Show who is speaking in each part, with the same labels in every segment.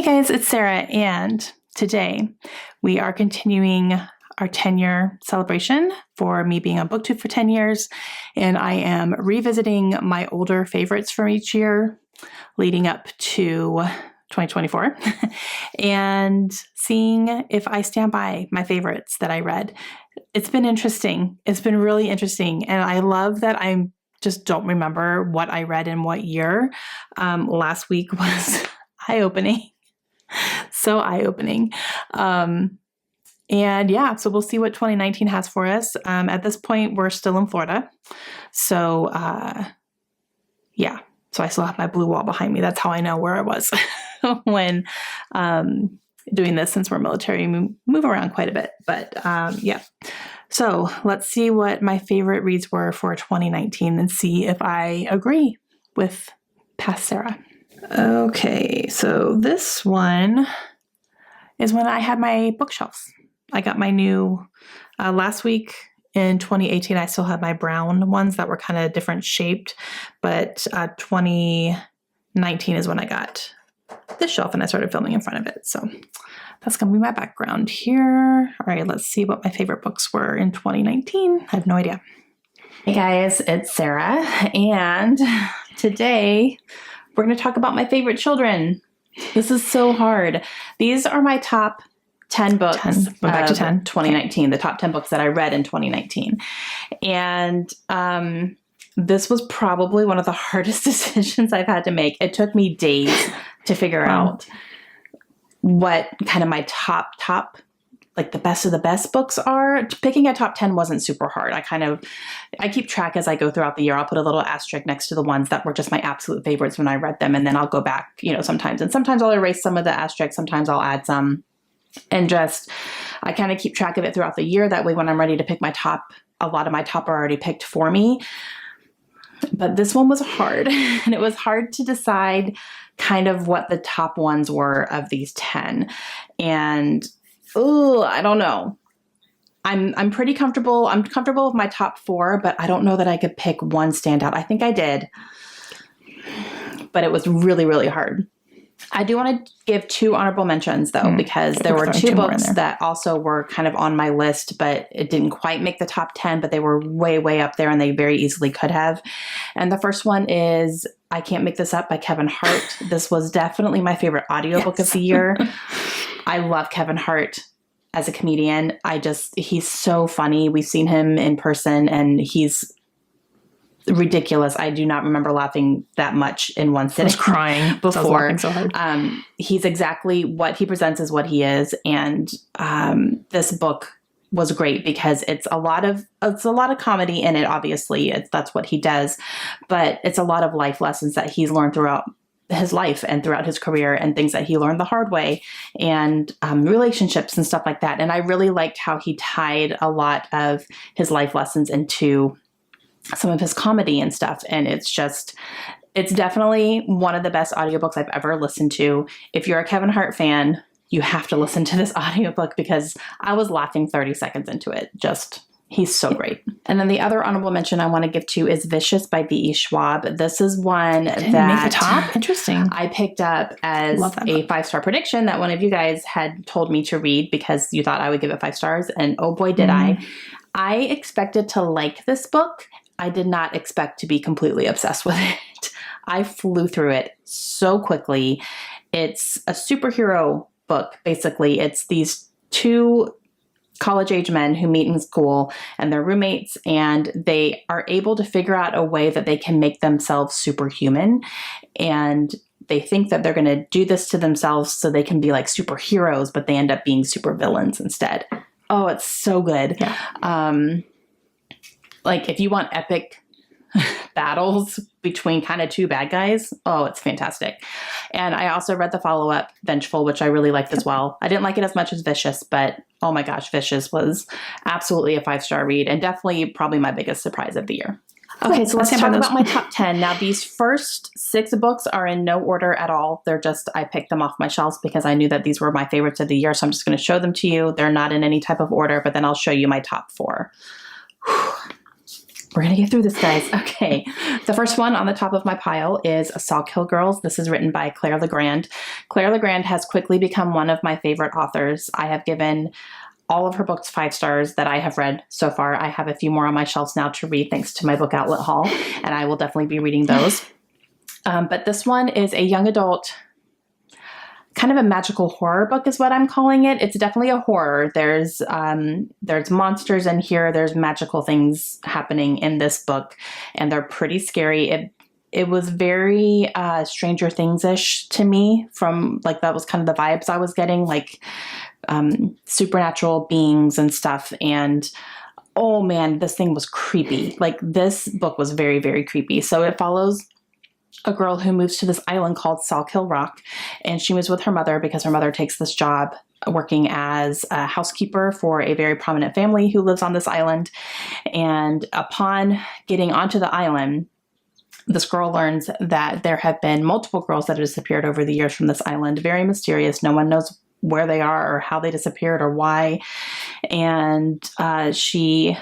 Speaker 1: guys, it's Sarah, and today we are continuing our 10-year celebration for me being on BookTube for 10 years, and I am revisiting my older favorites from each year leading up to 2024 and seeing if I stand by my favorites that I read. It's been interesting. It's been really interesting, and I love that I just don't remember what I read in what year. Last week was eye-opening. So eye-opening. And yeah, so we'll see what 2019 has for us. At this point, we're still in Florida. So yeah, so I still have my blue wall behind me. That's how I know where I was when doing this, since we're military, we move around quite a bit. But yeah, so let's see what my favorite reads were for 2019 and see if I agree with past Sarah. Okay, so this one is when I had my bookshelves. I got my new, last week in 2018, I still had my brown ones that were kind of different shaped, but 2019 is when I got this shelf and I started filming in front of it. So that's going to be my background here. All right, let's see what my favorite books were in 2019. I have no idea. Hey guys, it's Sarah, and today we're going to talk about my favorite children. This is so hard. These are my top 10 books. Back to 10. 2019, okay. The top 10 books that I read in 2019. And this was probably one of the hardest decisions I've had to make. It took me days to figure out what kind of my top, like the best of the best books are. Picking a top 10 wasn't super hard. I keep track as I go throughout the year. I'll put a little asterisk next to the ones that were just my absolute favorites when I read them. And then I'll go back, sometimes. And sometimes I'll erase some of the asterisks. Sometimes I'll add some. And I kind of keep track of it throughout the year. That way, when I'm ready to pick my top, a lot of my top are already picked for me. But this one was hard. And it was hard to decide kind of what the top ones were of these 10. And I don't know. I'm pretty comfortable. I'm comfortable with my top 4, but I don't know that I could pick one standout. I think I did, but it was really, really hard. I do want to give 2 honorable mentions though, because there were 2 books that also were kind of on my list, but it didn't quite make the top 10, but they were way, way up there and they very easily could have. And the first one is I Can't Make This Up by Kevin Hart. This was definitely my favorite audiobook of the year. I love Kevin Hart as a comedian. He's so funny. We've seen him in person and he's ridiculous. I do not remember laughing that much in one sitting. I was crying before. I was laughing so hard. He's exactly what he presents as what he is. And this book was great because it's a lot of comedy in it. Obviously, that's what he does, but it's a lot of life lessons that he's learned throughout his life and throughout his career, and things that he learned the hard way, and relationships and stuff like that. And I really liked how he tied a lot of his life lessons into some of his comedy and stuff. And it's definitely one of the best audiobooks I've ever listened to. If you're a Kevin Hart fan, you have to listen to this audiobook because I was laughing 30 seconds into it. He's so great. And then the other honorable mention I want to give to is Vicious by B.E. Schwab. This is one that make the top. Interesting. I picked up as a 5-star prediction that one of you guys had told me to read because you thought I would give it 5 stars. And oh boy, did I. I expected to like this book. I did not expect to be completely obsessed with it. I flew through it so quickly. It's a superhero book, basically. It's these 2 college-age men who meet in school and they're roommates, and they are able to figure out a way that they can make themselves superhuman. And they think that they're going to do this to themselves so they can be like superheroes, but they end up being supervillains instead. Oh, it's so good. Yeah. Like if you want epic battles between kind of 2 bad guys, oh, it's fantastic. And I also read the follow-up, Vengeful, which I really liked as well. I didn't like it as much as Vicious, but oh my gosh, Vicious was absolutely a 5-star read and definitely probably my biggest surprise of the year. Okay, so let's talk about my top 10. Now, these first 6 books are in no order at all. I picked them off my shelves because I knew that these were my favorites of the year. So I'm just going to show them to you. They're not in any type of order, but then I'll show you my top 4. We're going to get through this, guys. Okay. The first one on the top of my pile is Sawkill Girls. This is written by Claire Legrand. Claire Legrand has quickly become one of my favorite authors. I have given all of her books 5 stars that I have read so far. I have a few more on my shelves now to read thanks to my book outlet haul, and I will definitely be reading those. But this one is a young adult, kind of a magical horror book is what I'm calling it. It's definitely a horror. There's monsters in here. There's magical things happening in this book, and they're pretty scary. It was very Stranger Things-ish to me, from like, that was kind of the vibes I was getting, like supernatural beings and stuff. And oh man, this thing was creepy. Like, this book was very, very creepy. So it follows a girl who moves to this island called Sawkill Rock, and she moves with her mother because her mother takes this job working as a housekeeper for a very prominent family who lives on this island. And upon getting onto the island, this girl learns that there have been multiple girls that have disappeared over the years from this island. Very mysterious. No one knows where they are or how they disappeared or why. And she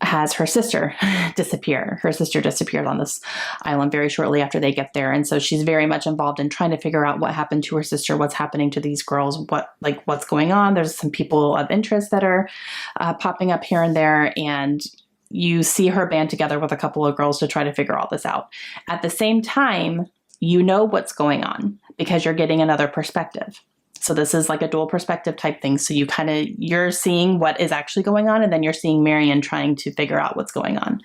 Speaker 1: has her sister disappear. Her sister disappeared on this island very shortly after they get there. And so she's very much involved in trying to figure out what happened to her sister, what's happening to these girls, what's going on. There's some people of interest that are popping up here and there. And you see her band together with a couple of girls to try to figure all this out. At the same time, you know what's going on because you're getting another perspective. So this is like a dual perspective type thing. So you're seeing what is actually going on, and then you're seeing Marion trying to figure out what's going on.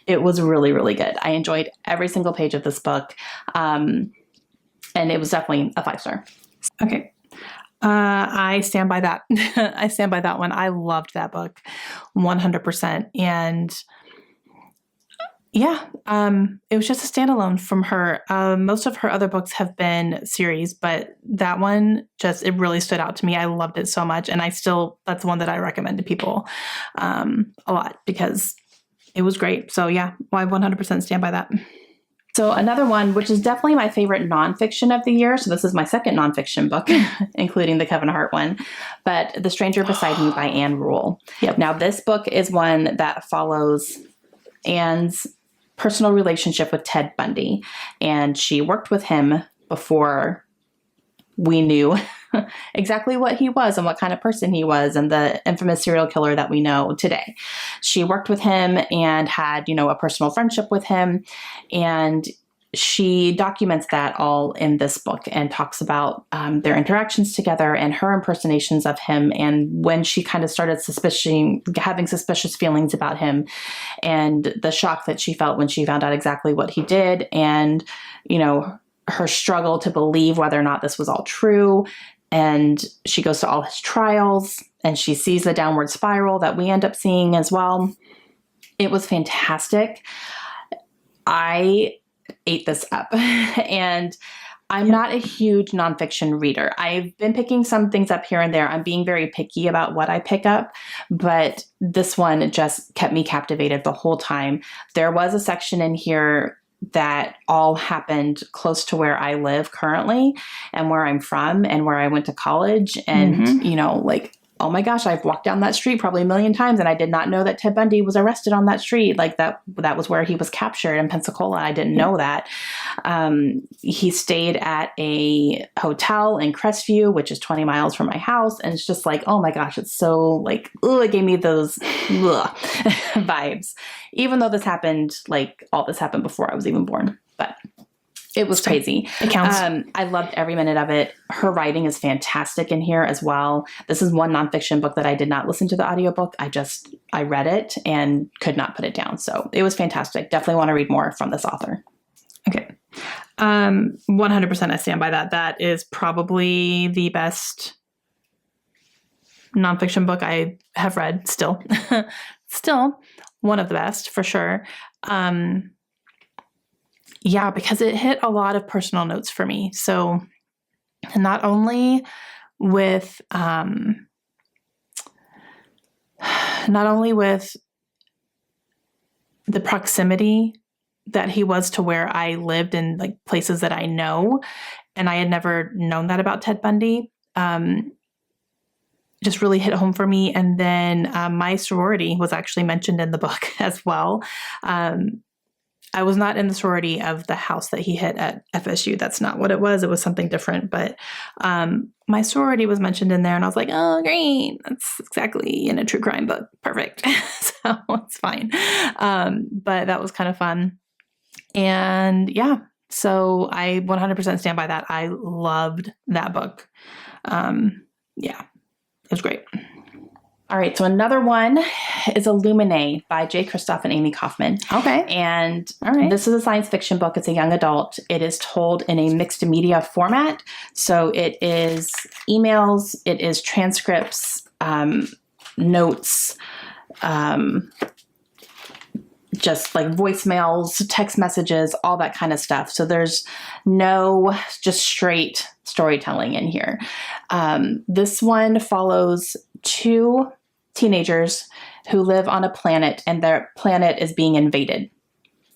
Speaker 1: It was really, really good. I enjoyed every single page of this book. And it was definitely a 5-star. Okay. I stand by that. I stand by that one. I loved that book 100%. And yeah, it was just a standalone from her. Most of her other books have been series, but that one it really stood out to me. I loved it so much. And that's one that I recommend to people a lot because it was great. So yeah, I 100% stand by that. So another one, which is definitely my favorite nonfiction of the year. So this is my second nonfiction book, including the Kevin Hart one, but The Stranger Beside Me by Anne Rule. Yep. Now this book is one that follows Anne's personal relationship with Ted Bundy. And she worked with him before we knew exactly what he was and what kind of person he was and the infamous serial killer that we know today. She worked with him and had, a personal friendship with him. And she documents that all in this book and talks about their interactions together and her impersonations of him, and when she kind of started having suspicious feelings about him, and the shock that she felt when she found out exactly what he did, and her struggle to believe whether or not this was all true. And she goes to all his trials and she sees the downward spiral that we end up seeing as well. It was fantastic. I ate this up. And I'm not a huge nonfiction reader. I've been picking some things up here and there. I'm being very picky about what I pick up, but this one just kept me captivated the whole time. There was a section in here that all happened close to where I live currently and where I'm from and where I went to college. And, oh my gosh, I've walked down that street probably a million times and I did not know that Ted Bundy was arrested on that street. Like that was where he was captured in Pensacola. I didn't know that. He stayed at a hotel in Crestview, which is 20 miles from my house. And it's just like, oh my gosh, it's so it gave me those vibes, even though all this happened before I was even born, but it was crazy. It counts. I loved every minute of it. Her writing is fantastic in here as well. This is one nonfiction book that I did not listen to the audiobook. I read it and could not put it down. So it was fantastic. Definitely want to read more from this author. Okay. 100% I stand by that. That is probably the best nonfiction book I have read still. Still one of the best for sure. Yeah, because it hit a lot of personal notes for me. So not only with the proximity that he was to where I lived in places that I know, and I had never known that about Ted Bundy. just really hit home for me. And then my sorority was actually mentioned in the book as well. I was not in the sorority of the house that he hit at FSU. That's not what it was. It was something different. But my sorority was mentioned in there, and I was like, oh, great. That's exactly in a true crime book. Perfect. So it's fine. But that was kind of fun. And yeah, so I 100% stand by that. I loved that book. Yeah, it was great. All right, so another one is Illuminae by Jay Kristoff and Amy Kaufman. Okay. And this is a science fiction book. It's a young adult. It is told in a mixed media format. So it is emails, it is transcripts, notes, just like voicemails, text messages, all that kind of stuff. So there's no just straight storytelling in here. This one follows two teenagers who live on a planet, and their planet is being invaded.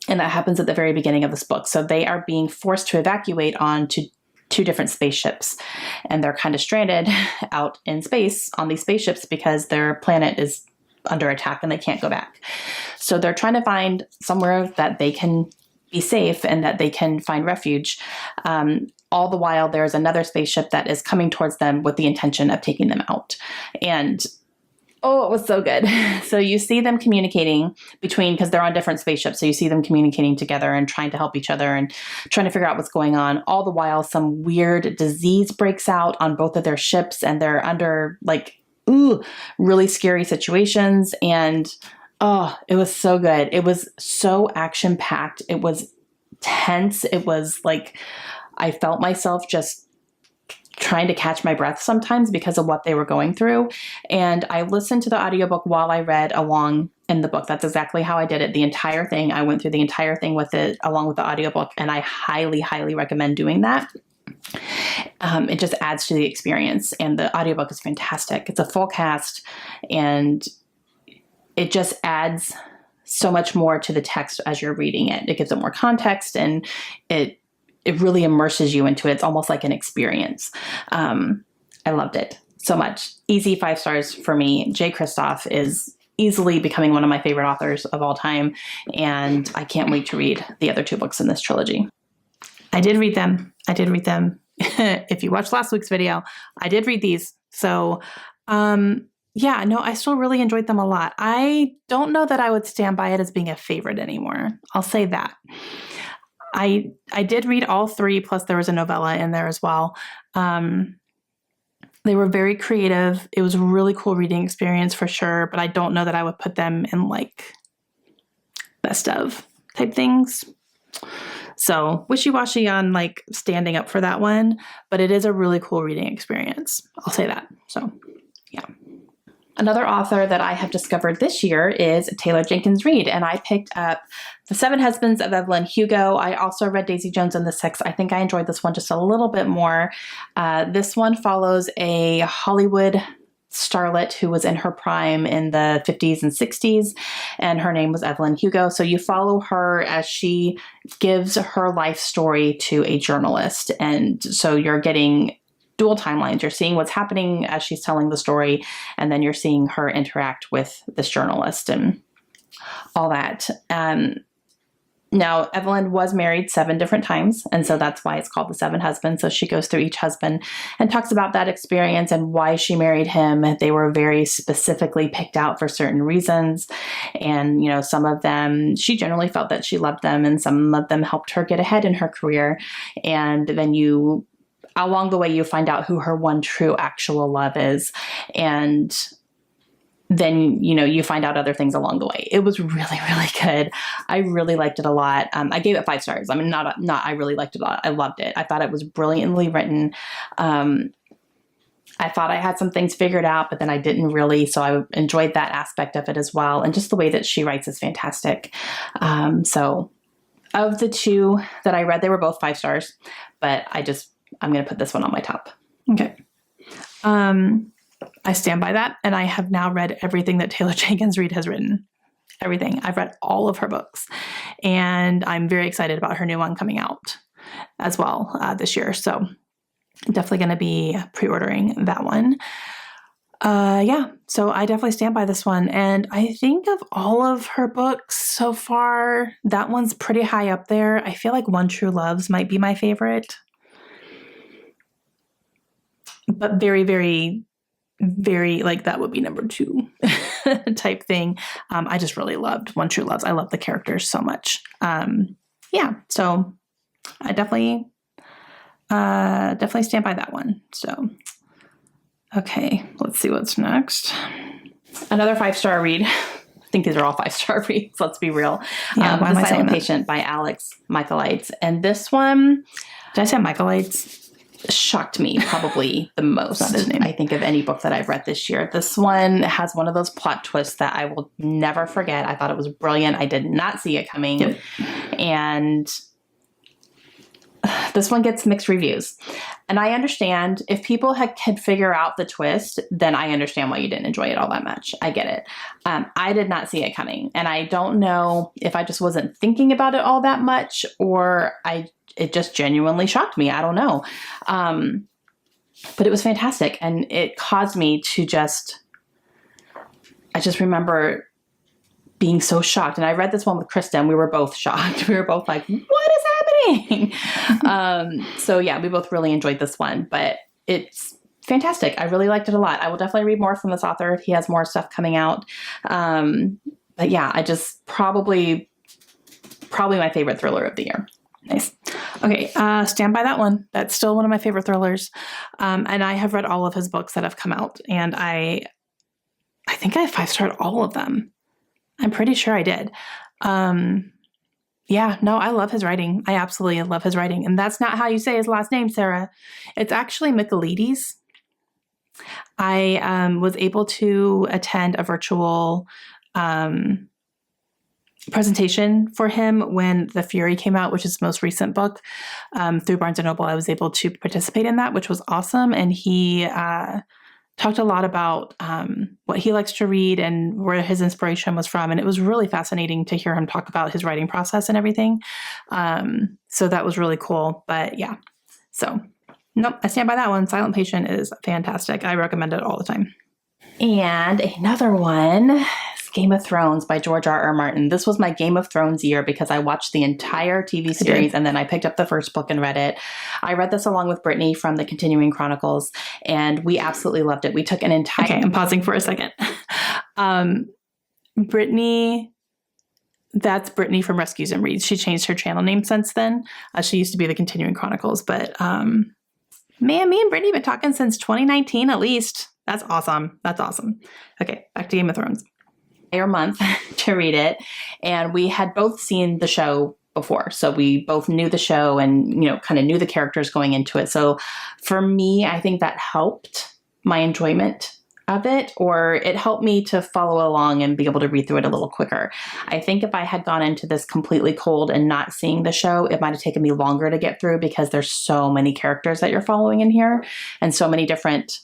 Speaker 1: And that happens at the very beginning of this book. So they are being forced to evacuate onto two different spaceships, and they're kind of stranded out in space on these spaceships because their planet is under attack and they can't go back. So they're trying to find somewhere that they can be safe and that they can find refuge. All the while, there's another spaceship that is coming towards them with the intention of taking them out. And oh, it was so good. So you see them communicating because they're on different spaceships. So you see them communicating together and trying to help each other and trying to figure out what's going on. All the while, some weird disease breaks out on both of their ships, and they're under really scary situations. And oh, it was so good. It was so action packed. It was tense. It was like, I felt myself just trying to catch my breath sometimes because of what they were going through. And I listened to the audiobook while I read along in the book. That's exactly how I did it. The entire thing. I went through the entire thing with it along with the audiobook, and I highly, highly recommend doing that. It just adds to the experience, and the audiobook is fantastic. It's a full cast, and it just adds so much more to the text as you're reading it. It gives it more context, and it really immerses you into it. It's almost like an experience. I loved it so much. Easy 5 stars for me. Jay Kristoff is easily becoming one of my favorite authors of all time, and I can't wait to read the other 2 books in this trilogy. I did read them. If you watched last week's video, I did read these. So, yeah, no, I still really enjoyed them a lot. I don't know that I would stand by it as being a favorite anymore. I'll say that. I did read all 3, plus there was a novella in there as well. They were very creative. It was a really cool reading experience for sure, but I don't know that I would put them in like best of type things. So wishy-washy on like standing up for that one, but it is a really cool reading experience. I'll say that. So yeah. Another author that I have discovered this year is Taylor Jenkins Reid, and I picked up The 7 Husbands of Evelyn Hugo. I also read Daisy Jones and the Six. I think I enjoyed this one just a little bit more. This one follows a Hollywood starlet who was in her prime in the 50s and 60s, and her name was Evelyn Hugo. So you follow her as she gives her life story to a journalist. And so you're getting dual timelines. You're seeing what's happening as she's telling the story, and then you're seeing her interact with this journalist and all that. Now, Evelyn was married 7 different times, and so that's why it's called The 7 Husbands. So she goes through each husband and talks about that experience and why she married him. They were very specifically picked out for certain reasons. And, you know, some of them, she generally felt that she loved them, and some of them helped her get ahead in her career. And then along the way, you find out who her one true actual love is. And then, you know, you find out other things along the way. It was really, really good. I really liked it a lot. I gave it 5 stars. I mean, I really liked it a lot. I loved it. I thought it was brilliantly written. I thought I had some things figured out, but then I didn't really. So I enjoyed that aspect of it as well. And just the way that she writes is fantastic. So of the 2 that I read, they were both 5 stars, but I'm going to put this one on my top. Okay. I stand by that, and I have now read everything that Taylor Jenkins Reid has written. Everything. I've read all of her books, and I'm very excited about her new one coming out as well this year. So definitely going to be pre-ordering that one. Yeah, so I definitely stand by this one. And I think of all of her books so far, that one's pretty high up there. I feel like One True Loves might be my favorite. But very, very, very, like, that would be number 2 type thing. I just really loved One True Loves. I love the characters so much. Yeah, so I definitely stand by that one. So, okay, let's see what's next. Another 5-star read. I think these are all 5-star reads, let's be real.
Speaker 2: Yeah, The Silent Patient by Alex Michaelides. And this one,
Speaker 1: did I say Michaelides?
Speaker 2: Shocked me probably the most, I think, of any book that I've read this year. This one has one of those plot twists that I will never forget. I thought it was brilliant. I did not see it coming.
Speaker 1: Yep.
Speaker 2: And this one gets mixed reviews. And I understand if people could figure out the twist, then I understand why you didn't enjoy it all that much. I get it. I did not see it coming. And I don't know if I just wasn't thinking about it all that much, or it just genuinely shocked me. I don't know. But it was fantastic. And it caused me to I just remember being so shocked. And I read this one with Kristen. We were both shocked. We were both like, what is happening? So yeah, we both really enjoyed this one, but it's fantastic. I really liked it a lot. I will definitely read more from this author. He has more stuff coming out. But yeah, I just probably my favorite thriller of the year.
Speaker 1: Nice. Okay, stand by that one. That's still one of my favorite thrillers. And I have read all of his books that have come out, and I think I 5-starred all of them. I'm pretty sure I did. Yeah, no, I love his writing. I absolutely love his writing. And that's not how you say his last name, Sarah. It's actually Michaelides. I was able to attend a virtual presentation for him when The Fury came out, which is his most recent book, through Barnes & Noble. I was able to participate in that, which was awesome. And he talked a lot about what he likes to read and where his inspiration was from. And it was really fascinating to hear him talk about his writing process and everything. So that was really cool. But yeah, so nope, I stand by that one. Silent Patient is fantastic. I recommend it all the time.
Speaker 2: And another one, Game of Thrones by George R.R. Martin. This was my Game of Thrones year because I watched the entire TV series and then I picked up the first book and read it. I read this along with Brittany from the Continuing Chronicles, and we absolutely loved it. We took an entire...
Speaker 1: Okay, I'm pausing for a second. Brittany, that's Brittany from Rescues and Reads. She changed her channel name since then. She used to be the Continuing Chronicles, but man, me and Brittany have been talking since 2019 at least. That's awesome. That's awesome. Okay, back to Game of Thrones.
Speaker 2: Month to read it, and we had both seen the show before, so we both knew the show and kind of knew the characters going into it. So for me, I think that helped my enjoyment of it, or it helped me to follow along and be able to read through it a little quicker. I think if I had gone into this completely cold and not seeing the show, it might have taken me longer to get through because there's so many characters that you're following in here and so many different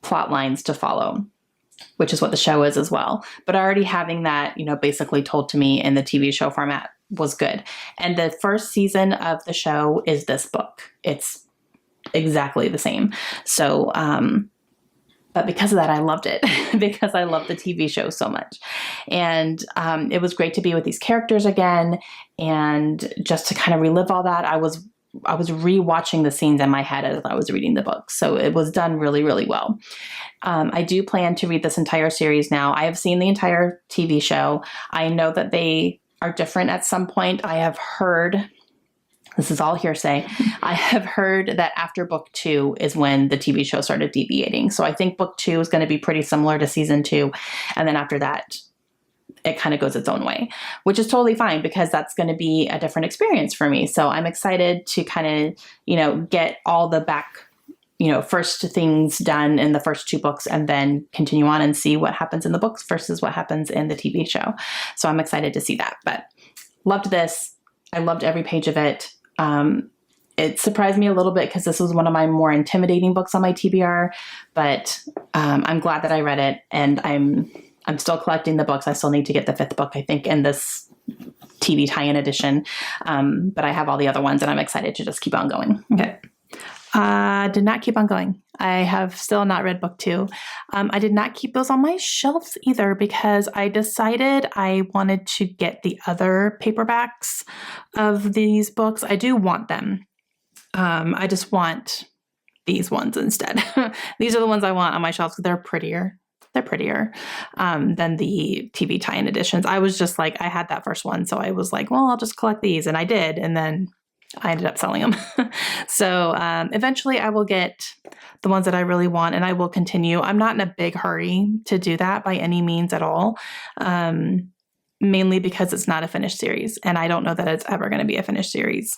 Speaker 2: plot lines to follow, which is what the show is as well. But already having that, basically told to me in the TV show format was good. And the first season of the show is this book. It's exactly the same. So, but because of that, I loved it because I love the TV show so much. And it was great to be with these characters again. And just to kind of relive all that, I was rewatching the scenes in my head as I was reading the book. So it was done really, really well. I do plan to read this entire series now. I have seen the entire TV show. I know that they are different at some point. I have heard, this is all hearsay, I have heard that after book 2 is when the TV show started deviating. So I think book 2 is going to be pretty similar to season 2. And then after that, it kind of goes its own way, which is totally fine because that's going to be a different experience for me. So I'm excited to kind of, get all the back, first things done in the first 2 books and then continue on and see what happens in the books versus what happens in the TV show. So I'm excited to see that, but loved this. I loved every page of it. It surprised me a little bit because this was one of my more intimidating books on my TBR, but I'm glad that I read it, and I'm still collecting the books. I still need to get the 5th book, I think, in this TV tie-in edition. But I have all the other ones, and I'm excited to just keep on going.
Speaker 1: Okay. Did not keep on going. I have still not read book 2. I did not keep those on my shelves either because I decided I wanted to get the other paperbacks of these books. I do want them. I just want these ones instead. These are the ones I want on my shelves. They're prettier. They're prettier than the TV tie-in editions. I was just like, I had that first one, so I was like, well, I'll just collect these, and I did, and then I ended up selling them. So eventually I will get the ones that I really want, and I will continue. I'm not in a big hurry to do that by any means at all, mainly because it's not a finished series, and I don't know that it's ever going to be a finished series.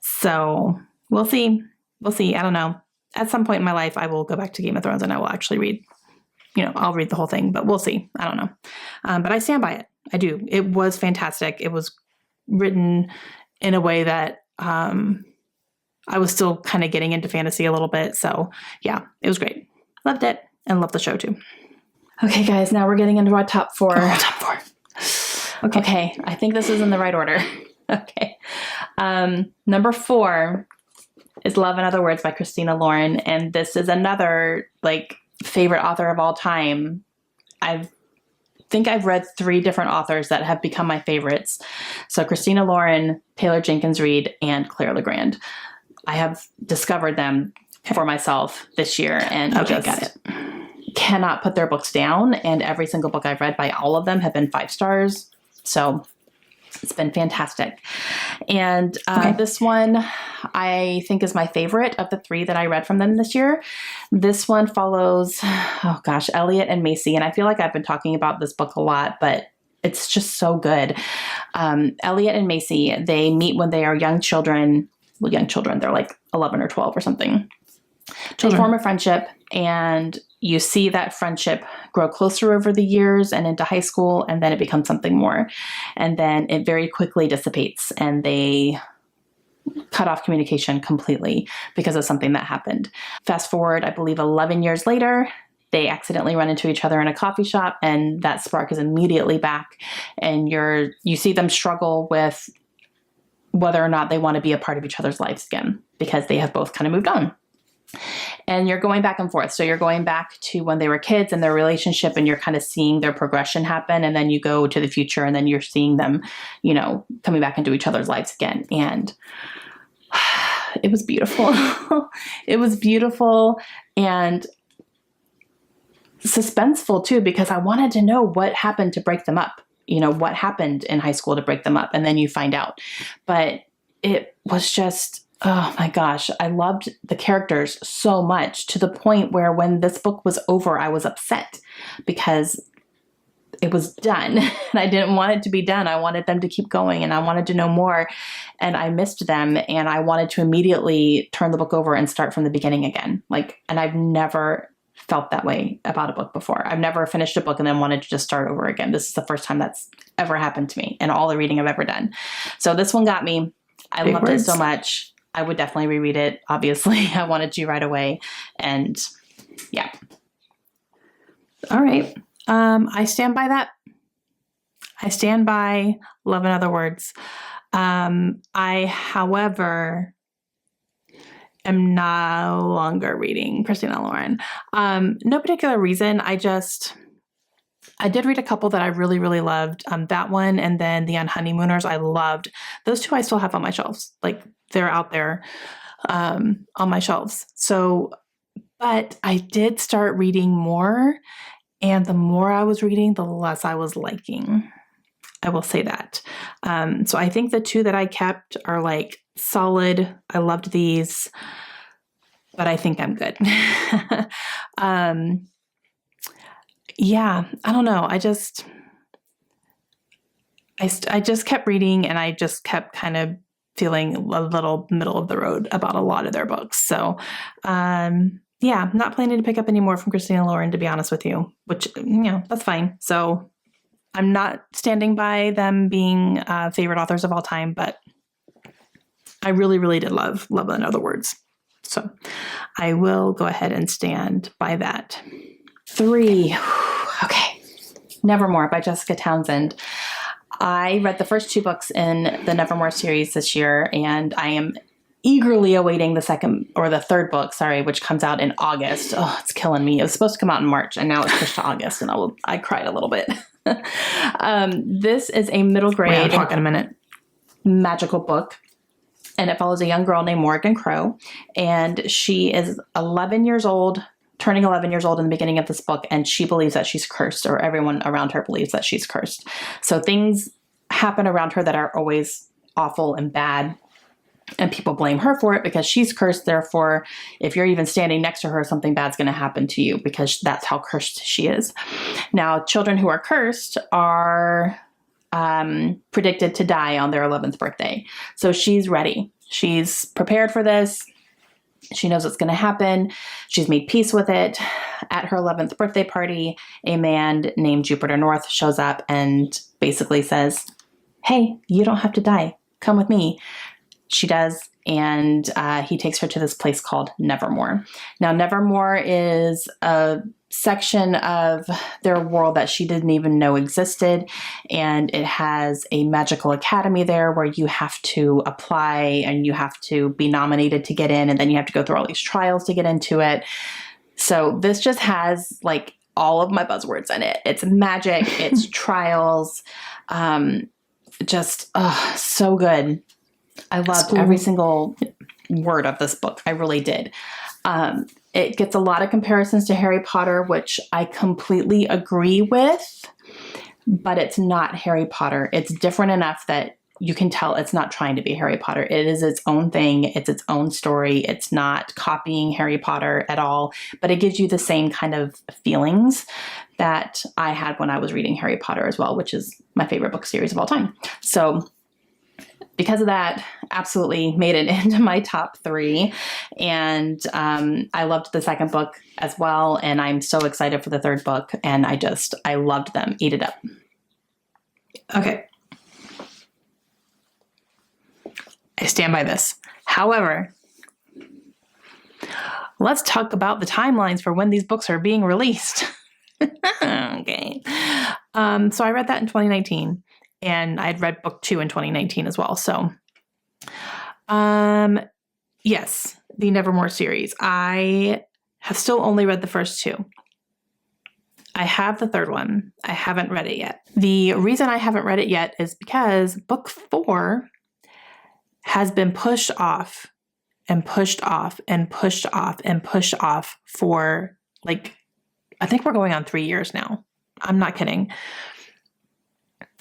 Speaker 1: So we'll see. We'll see. I don't know. At some point in my life, I will go back to Game of Thrones and I will actually read, I'll read the whole thing, but we'll see. I don't know. But I stand by it. I do. It was fantastic. It was written in a way that I was still kind of getting into fantasy a little bit. So yeah, it was great. Loved it and loved the show too.
Speaker 2: Okay, guys, now we're getting into our top 4.
Speaker 1: Oh, top 4.
Speaker 2: Okay, I think this is in the right order. Okay. Number 4 is Love and Other Words by Christina Lauren. And this is another favorite author of all time. I think I've read 3 different authors that have become my favorites. So Christina Lauren, Taylor Jenkins Reid, and Claire Legrand. I have discovered them for myself this year and
Speaker 1: got it.
Speaker 2: Cannot put their books down. And every single book I've read by all of them have been 5 stars. So it's been fantastic. And this one I think is my favorite of the 3 that I read from them this year. This one follows, Elliot and Macy. And I feel like I've been talking about this book a lot, but it's just so good. Elliot and Macy, they meet when they are young children. Well, young children, they're like 11 or 12 or something. They form a friendship, and you see that friendship grow closer over the years and into high school, and then it becomes something more. And then it very quickly dissipates, and they cut off communication completely because of something that happened. Fast forward, I believe 11 years later, they accidentally run into each other in a coffee shop, and that spark is immediately back. And you see them struggle with whether or not they want to be a part of each other's lives again, because they have both kind of moved on. And you're going back and forth. So you're going back to when they were kids and their relationship, and you're kind of seeing their progression happen. And then you go to the future, and then you're seeing them, coming back into each other's lives again. And it was beautiful. It was beautiful and suspenseful too, because I wanted to know what happened to break them up. What happened in high school to break them up. And then you find out. But it was just, oh my gosh, I loved the characters so much, to the point where when this book was over, I was upset because it was done. And I didn't want it to be done. I wanted them to keep going, and I wanted to know more, and I missed them, and I wanted to immediately turn the book over and start from the beginning again. And I've never felt that way about a book before. I've never finished a book and then wanted to just start over again. This is the first time that's ever happened to me in all the reading I've ever done. So this one got me. I loved it so much. I would definitely reread it. Obviously, I wanted to right away. And yeah.
Speaker 1: All right. I stand by that. I stand by Love and Other Words. I, however, am no longer reading Christina Lauren. No particular reason. I did read a couple that I really, really loved. That one, and then The Unhoneymooners I loved. Those 2 I still have on my shelves. They're out there on my shelves. So, but I did start reading more, and the more I was reading, the less I was liking. I will say that. So I think the 2 that I kept are solid. I loved these, but I think I'm good. Yeah, I don't know. I just kept reading, and I just kept kind of feeling a little middle of the road about a lot of their books. So, yeah, I'm not planning to pick up any more from Christina Lauren, to be honest with you, which, that's fine. So I'm not standing by them being favorite authors of all time, but I really, really did love and Other Words. So I will go ahead and stand by that.
Speaker 2: 3. Okay. Nevermore by Jessica Townsend. I read the first 2 books in the Nevermore series this year, and I am eagerly awaiting the third book, which comes out in August. Oh, it's killing me. It was supposed to come out in March and now it's pushed to August, and I cried a little bit. This is a middle grade
Speaker 1: I'll talk in a minute.
Speaker 2: magical book, and it follows a young girl named Morgan Crow, and she is 11 years old, turning 11 years old in the beginning of this book, and she believes that she's cursed, or everyone around her believes that she's cursed. So things happen around her that are always awful and bad, and people blame her for it because she's cursed. Therefore, if you're even standing next to her, something bad's going to happen to you because that's how cursed she is. Now, children who are cursed are predicted to die on their 11th birthday. So she's ready. She's prepared for this. She knows what's going to happen. She's made peace with it. At her 11th birthday party, a man named Jupiter North shows up and basically says, "Hey, you don't have to die. Come with me." She does, and he takes her to this place called Nevermore. Now, Nevermore is a section of their world that she didn't even know existed, and it has a magical academy there where you have to apply and you have to be nominated to get in, and then you have to go through all these trials to get into it. So this just has like all of my buzzwords in it. It's magic, it's trials, so good. I loved every single word of this book. I really did. It gets a lot of comparisons to Harry Potter, which I completely agree with, but it's not Harry Potter. It's different enough that you can tell it's not trying to be Harry Potter. It is its own thing. It's its own story. It's not copying Harry Potter at all, but it gives you the same kind of feelings that I had when I was reading Harry Potter as well, which is my favorite book series of all time. So because of that, absolutely made it into my top 3. And I loved the second book as well. And I'm so excited for the third book. And I loved them. Eat it up.
Speaker 1: Okay. I stand by this. However, let's talk about the timelines for when these books are being released. Okay. So I read that in 2019. And I'd read book 2 in 2019 as well. So, yes, the Nevermore series. I have still only read the first 2. I have the third one. I haven't read it yet. The reason I haven't read it yet is because book 4 has been pushed off and pushed off and pushed off and pushed off for I think we're going on 3 years now. I'm not kidding.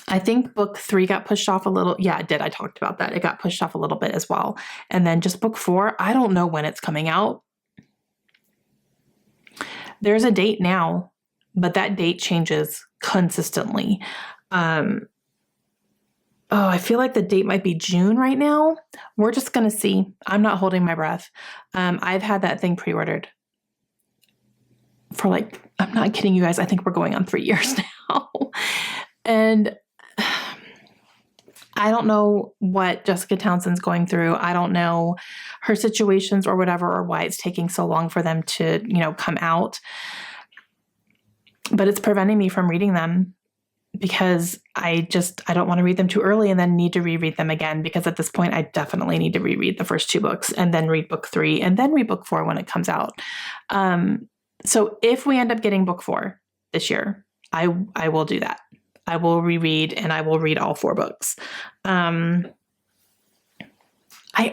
Speaker 1: I think book 3 got pushed off a little. Yeah, it did. I talked about that. It got pushed off a little bit as well. And then just book 4, I don't know when it's coming out. There's a date now, but that date changes consistently. I feel like the date might be June right now. We're just going to see. I'm not holding my breath. I've had that thing pre-ordered for I'm not kidding you guys. I think we're going on 3 years now. And I don't know what Jessica Townsend's going through. I don't know her situations or whatever, or why it's taking so long for them to, come out. But it's preventing me from reading them because I don't want to read them too early and then need to reread them again, because at this point I definitely need to reread the first 2 books and then read book 3 and then read book 4 when it comes out. So if we end up getting book 4 this year, I will do that. I will reread and I will read all 4 books. I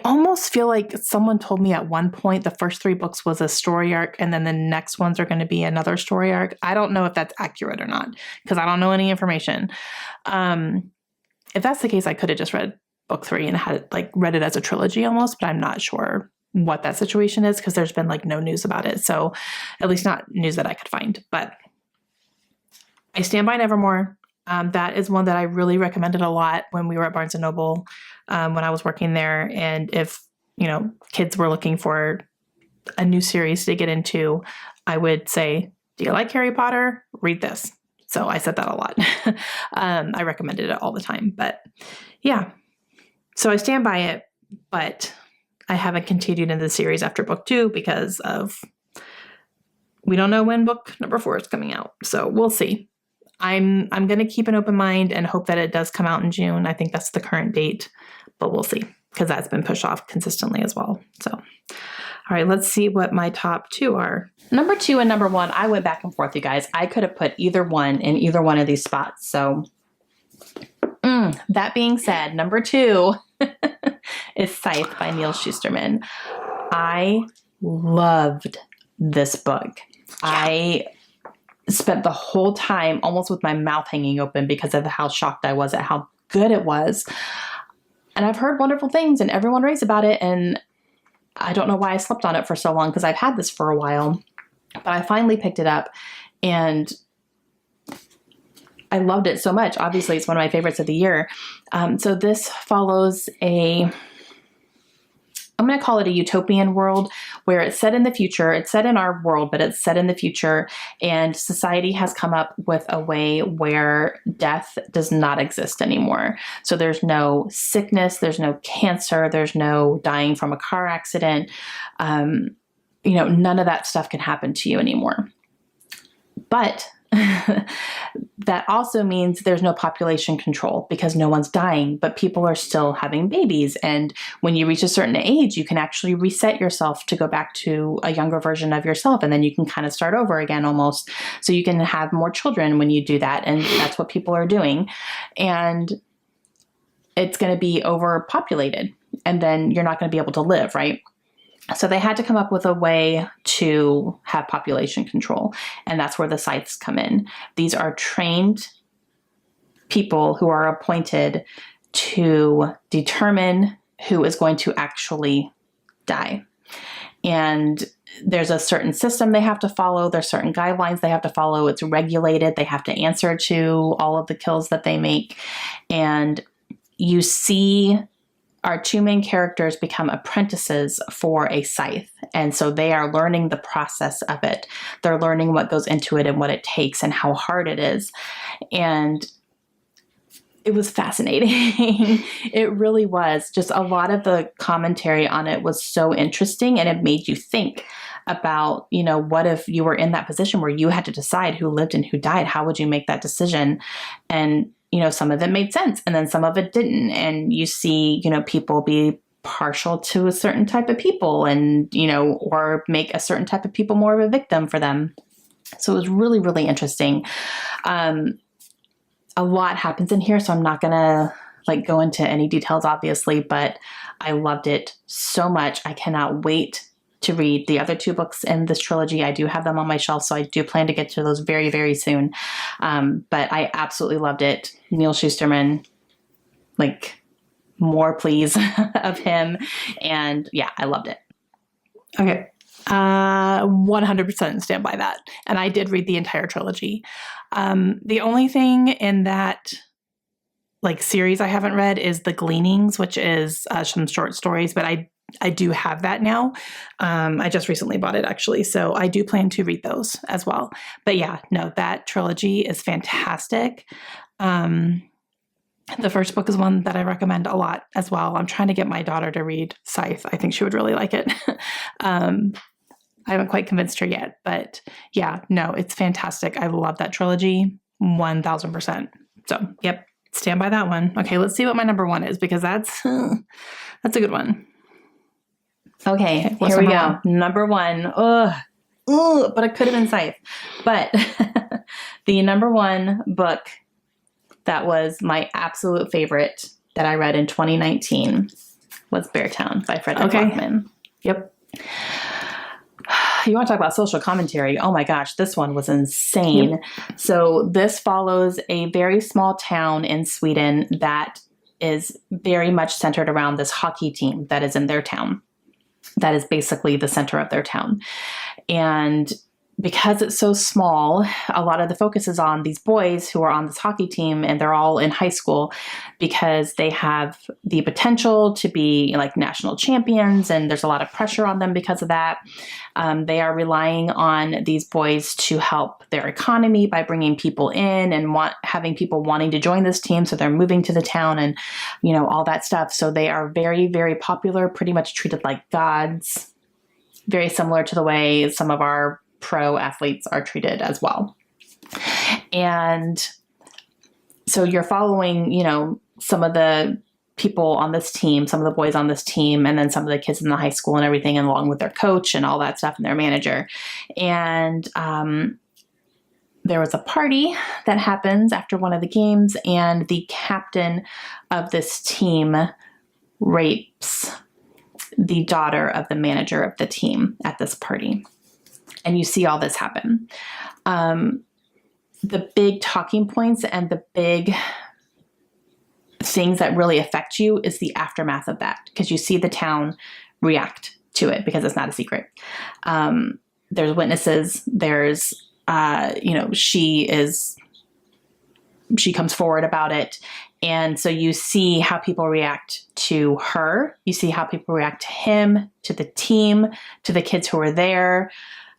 Speaker 1: almost feel like someone told me at one point the first 3 books was a story arc and then the next ones are going to be another story arc. I don't know if that's accurate or not because I don't know any information. If that's the case, I could have just read book 3 and had read it as a trilogy almost, but I'm not sure what that situation is because there's been no news about it. So at least not news that I could find, but I stand by Nevermore. That is one that I really recommended a lot when we were at Barnes & Noble, when I was working there. And if, kids were looking for a new series to get into, I would say, do you like Harry Potter? Read this. So I said that a lot. I recommended it all the time. But yeah, so I stand by it, but I haven't continued in the series after book 2 because we don't know when book number 4 is coming out. So we'll see. I'm going to keep an open mind and hope that it does come out in June. I think that's the current date, but we'll see. because that's been pushed off consistently as well. So, all right, let's see what my top 2 are.
Speaker 2: Number 2 and number 1, I went back and forth, you guys. I could have put either one in either one of these spots. So that being said, number 2 is Scythe by Neil Shusterman. I loved this book. I spent the whole time almost with my mouth hanging open because of how shocked I was at how good it was. And I've heard wonderful things and everyone raves about it. And I don't know why I slept on it for so long because I've had this for a while. But I finally picked it up and I loved it so much. Obviously, it's one of my favorites of the year. So this follows I'm going to call it a utopian world where it's set in the future. It's set in our world, but it's set in the future. And society has come up with a way where death does not exist anymore. So there's no sickness, there's no cancer, there's no dying from a car accident. None of that stuff can happen to you anymore. But that also means there's no population control because no one's dying, but people are still having babies. And when you reach a certain age, you can actually reset yourself to go back to a younger version of yourself. And then you can kind of start over again almost. So you can have more children when you do that. And that's what people are doing. And it's going to be overpopulated. And then you're not going to be able to live, right? So they had to come up with a way to have population control. And that's where the Scythes come in. These are trained people who are appointed to determine who is going to actually die. And there's a certain system they have to follow. There's certain guidelines they have to follow. It's regulated. They have to answer to all of the kills that they make. And you see our 2 main characters become apprentices for a scythe. And so they are learning the process of it. They're learning what goes into it and what it takes and how hard it is. And it was fascinating. It really was. Just a lot of the commentary on it was so interesting, and it made you think about, what if you were in that position where you had to decide who lived and who died? How would you make that decision? And some of it made sense and then some of it didn't. And you see, people be partial to a certain type of people and, or make a certain type of people more of a victim for them. So it was really, really interesting. A lot happens in here, so I'm not going to go into any details, obviously, but I loved it so much. I cannot wait to read the other 2 books in this trilogy. I do have them on my shelf, so I do plan to get to those very, very soon. But I absolutely loved it. Neil Shusterman, more please of him. And yeah, I loved it.
Speaker 1: Okay. 100% stand by that. And I did read the entire trilogy. The only thing in that series I haven't read is The Gleanings, which is some short stories, but I do have that now. I just recently bought it actually. So I do plan to read those as well. But yeah, no, that trilogy is fantastic. The first book is one that I recommend a lot as well. I'm trying to get my daughter to read Scythe. I think she would really like it. I haven't quite convinced her yet, but yeah, no, it's fantastic. I love that trilogy 1000%. So yep, stand by that one. Okay, let's see what my number 1 is because that's a good one.
Speaker 2: Okay, here we go. Number 1. But it could have been Scythe. But the number 1 book that was my absolute favorite that I read in 2019 was Beartown by Frederick Lockman. Yep. You want to talk about social commentary? Oh my gosh, this one was insane. Yep. So this follows a very small town in Sweden that is very much centered around this hockey team that is in their town. That is basically the center of their town. And because it's so small, a lot of the focus is on these boys who are on this hockey team, and they're all in high school because they have the potential to be national champions, and there's a lot of pressure on them because of that. They are relying on these boys to help their economy by bringing people in and having people wanting to join this team. So they're moving to the town and, all that stuff. So they are very, very popular, pretty much treated like gods, very similar to the way some of our pro athletes are treated as well. And so you're following, some of the people on this team, some of the boys on this team, and then some of the kids in the high school and everything, and along with their coach and all that stuff and their manager. And there was a party that happens after one of the games, and the captain of this team rapes the daughter of the manager of the team at this party. And you see all this happen. The big talking points and the big things that really affect you is the aftermath of that, because you see the town react to it because it's not a secret. There's witnesses. There's, she comes forward about it. And so you see how people react to her. You see how people react to him, to the team, to the kids who were there,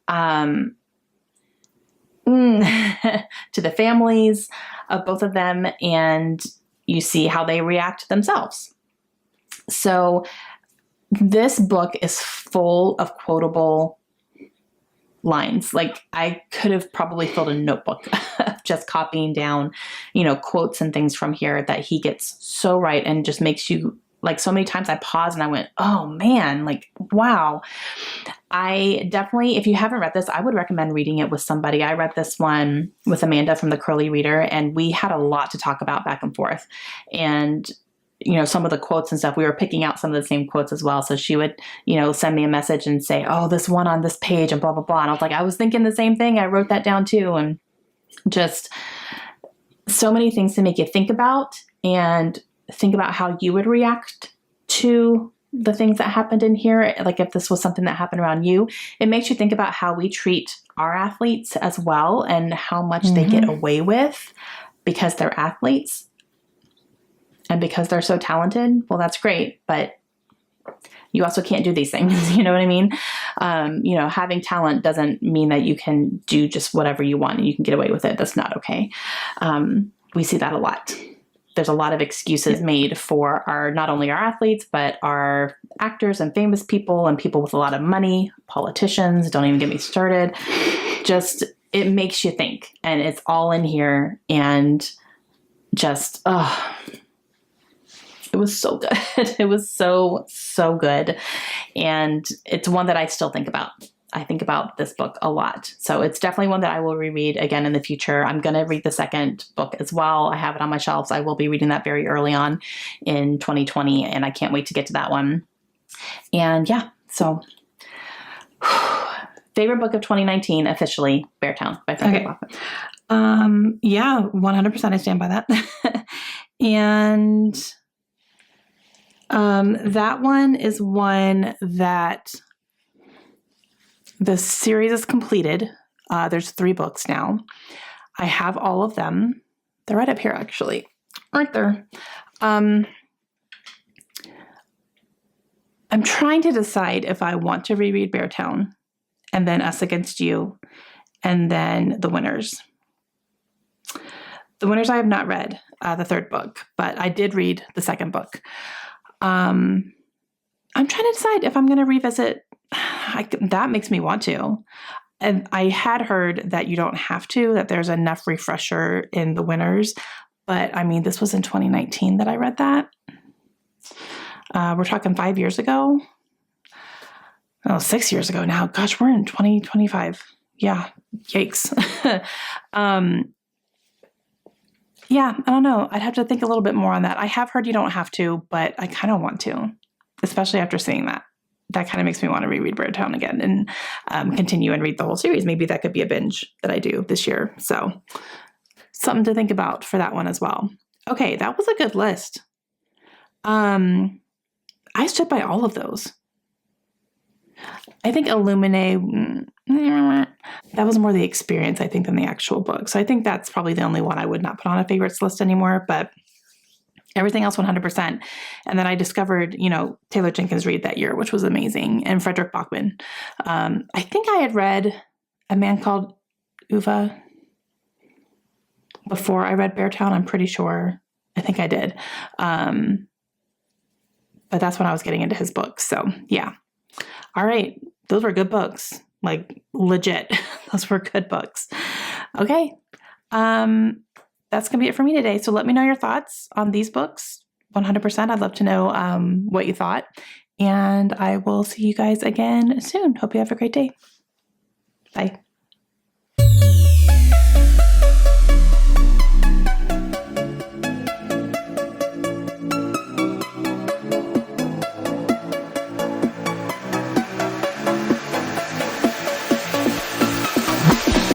Speaker 2: to the families of both of them. And you see how they react themselves. So this book is full of quotable lines. Like, I could have probably filled a notebook just copying down, quotes and things from here that he gets so right, and just makes you, like, so many times I paused and I went, oh man, like, wow. I definitely, if you haven't read this, I would recommend reading it with somebody. I read this one with Amanda from the Curly Reader, and we had a lot to talk about back and forth. And, some of the quotes and stuff, we were picking out some of the same quotes as well. So she would, send me a message and say, oh, this one on this page and blah, blah, blah. And I was like, I was thinking the same thing. I wrote that down too. And just so many things to make you think about, and think about how you would react to the things that happened in here. Like, if this was something that happened around you, it makes you think about how we treat our athletes as well, and how much they get away with because they're athletes and because they're so talented. Well, that's great, but you also can't do these things. You know what I mean? Having talent doesn't mean that you can do just whatever you want and you can get away with it. That's not okay. We see that a lot. There's a lot of excuses made for not only our athletes, but our actors and famous people and people with a lot of money, politicians. Don't even get me started. Just, it makes you think, and it's all in here. And just, it was so good. It was so, so good. And it's one that I still think about. I think about this book a lot. So it's definitely one that I will reread again in the future. I'm going to read the second book as well. I have it on my shelves. I will be reading that very early on in 2020, and I can't wait to get to that one. And yeah, so favorite book of 2019, officially, Beartown by Frederick Backman.
Speaker 1: Yeah, 100% I stand by that. And that one is one that the series is completed. There's 3 books now. I have all of them. They're right up here, actually. Right there. I'm trying to decide if I want to reread Beartown, and then Us Against You, and then The Winners. The Winners I have not read, the 3rd book, but I did read the 2nd book. I'm trying to decide if I'm going to revisit. That makes me want to. And I had heard that you don't have to, that there's enough refresher in The Winners. But I mean, this was in 2019 that I read that. We're talking 5 years ago. Oh, 6 years ago now. Gosh, we're in 2025. Yeah. Yikes. Yeah, I don't know. I'd have to think a little bit more on that. I have heard you don't have to, but I kind of want to, especially after seeing that. That kind of makes me want to reread Beartown again and continue and read the whole series. Maybe that could be a binge that I do this year. So something to think about for that one as well. Okay, that was a good list. I stood by all of those. I think Illuminae, that was more the experience, I think, than the actual book. So I think that's probably the only one I would not put on a favorites list anymore, but everything else 100%. And then I discovered, Taylor Jenkins Reid that year, which was amazing. And Frederick Backman. I think I had read A Man Called Uva before I read Beartown. I'm pretty sure. I think I did. But that's when I was getting into his books. So yeah. All right. Those were good books. Like, legit. Those were good books. Okay. That's going to be it for me today. So let me know your thoughts on these books. 100%. I'd love to know what you thought. And I will see you guys again soon. Hope you have a great day. Bye.